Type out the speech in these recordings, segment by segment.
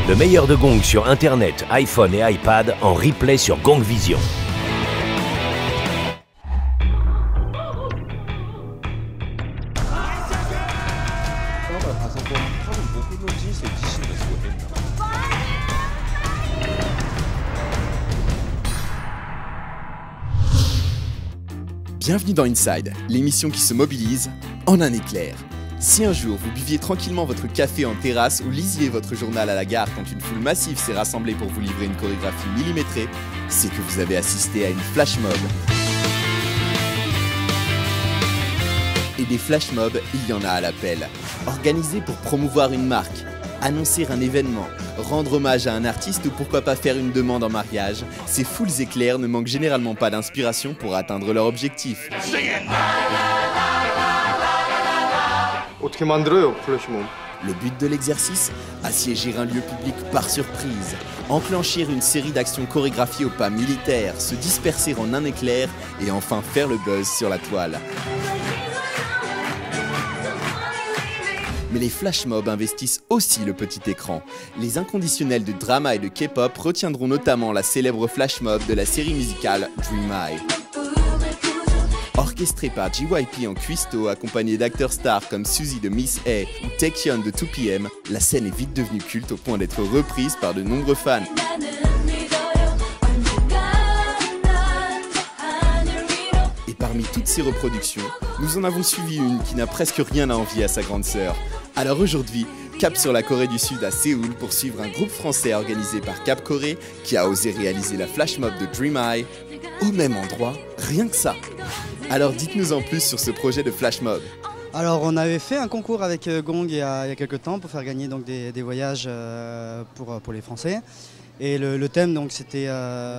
Le meilleur de Gong sur Internet, iPhone et iPad en replay sur Gong Vision. Bienvenue dans Inside, l'émission qui se mobilise en un éclair. Si un jour vous buviez tranquillement votre café en terrasse ou lisiez votre journal à la gare quand une foule massive s'est rassemblée pour vous livrer une chorégraphie millimétrée, c'est que vous avez assisté à une flash mob. Et des flash mobs, il y en a à l'appel. Organisés pour promouvoir une marque, annoncer un événement, rendre hommage à un artiste ou pourquoi pas faire une demande en mariage, ces foules éclairs ne manquent généralement pas d'inspiration pour atteindre leur objectif. Le but de l'exercice, assiéger un lieu public par surprise, enclencher une série d'actions chorégraphiées au pas militaire, se disperser en un éclair et enfin faire le buzz sur la toile. Mais les flash mobs investissent aussi le petit écran. Les inconditionnels de drama et de K-pop retiendront notamment la célèbre flash mob de la série musicale Dream High. Orchestrée par JYP en cuistot, accompagné d'acteurs stars comme Suzy de Miss A ou Taecyeon de 2PM, la scène est vite devenue culte au point d'être reprise par de nombreux fans. Et parmi toutes ces reproductions, nous en avons suivi une qui n'a presque rien à envier à sa grande sœur. Alors aujourd'hui, cap sur la Corée du Sud à Séoul pour suivre un groupe français organisé par Cap Corée qui a osé réaliser la flash mob de Dream High au même endroit, rien que ça. Alors dites-nous en plus sur ce projet de flash mob. Alors on avait fait un concours avec Gong il y a quelques temps pour faire gagner donc, des voyages pour les Français. Et le thème donc c'était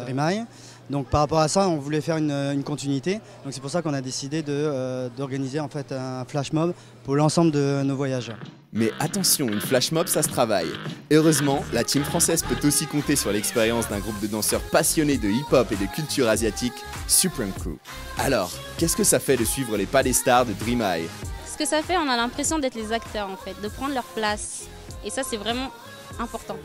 Dream High. Donc par rapport à ça, on voulait faire une continuité. Donc c'est pour ça qu'on a décidé d'organiser en fait un flash mob pour l'ensemble de nos voyages. Mais attention, une flash mob ça se travaille. Heureusement, la team française peut aussi compter sur l'expérience d'un groupe de danseurs passionnés de hip-hop et de culture asiatique, Supreme Crew. Alors, qu'est-ce que ça fait de suivre les pas des stars de Dream High? Ce que ça fait, on a l'impression d'être les acteurs en fait, de prendre leur place. Et ça c'est vraiment important.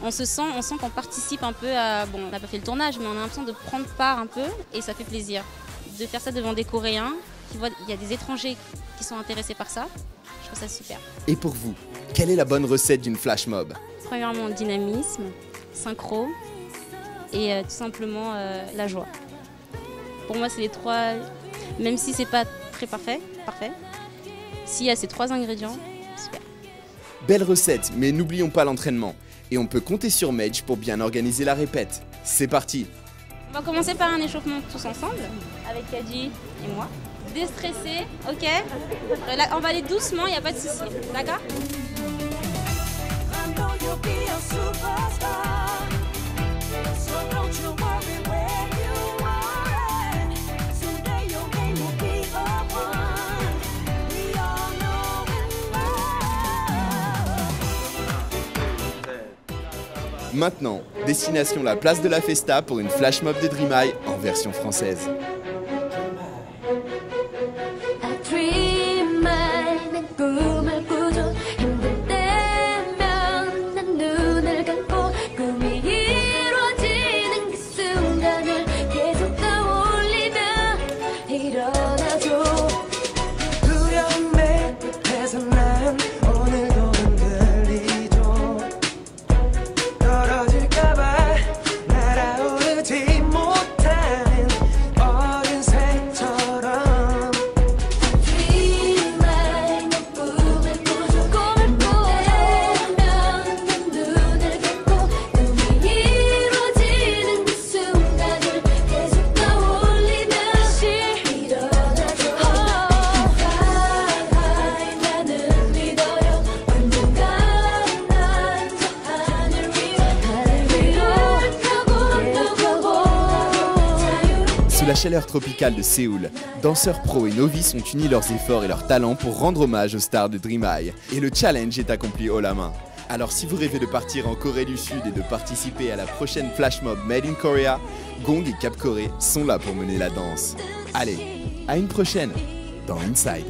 On sent qu'on participe un peu à... Bon, on n'a pas fait le tournage, mais on a l'impression de prendre part un peu et ça fait plaisir. De faire ça devant des Coréens, qui voient, il y a des étrangers qui sont intéressés par ça. Je trouve ça super. Et pour vous, quelle est la bonne recette d'une flash mob? Premièrement, dynamisme, synchro et tout simplement la joie. Pour moi, c'est les trois, même si c'est pas très parfait, s'il y a ces trois ingrédients, super. Belle recette, mais n'oublions pas l'entraînement. Et on peut compter sur Mage pour bien organiser la répète. C'est parti! On va commencer par un échauffement tous ensemble, avec Kadji et moi. Déstressé, ok? On va aller doucement, il n'y a pas de souci, d'accord? Maintenant, destination la place de la Festa pour une flash mob de Dream High en version française. Sous la chaleur tropicale de Séoul, danseurs pros et novices ont uni leurs efforts et leurs talents pour rendre hommage aux stars de Dream High. Et le challenge est accompli haut la main. Alors si vous rêvez de partir en Corée du Sud et de participer à la prochaine flash mob Made in Korea, Gong et Cap Corée sont là pour mener la danse. Allez, à une prochaine dans Inside.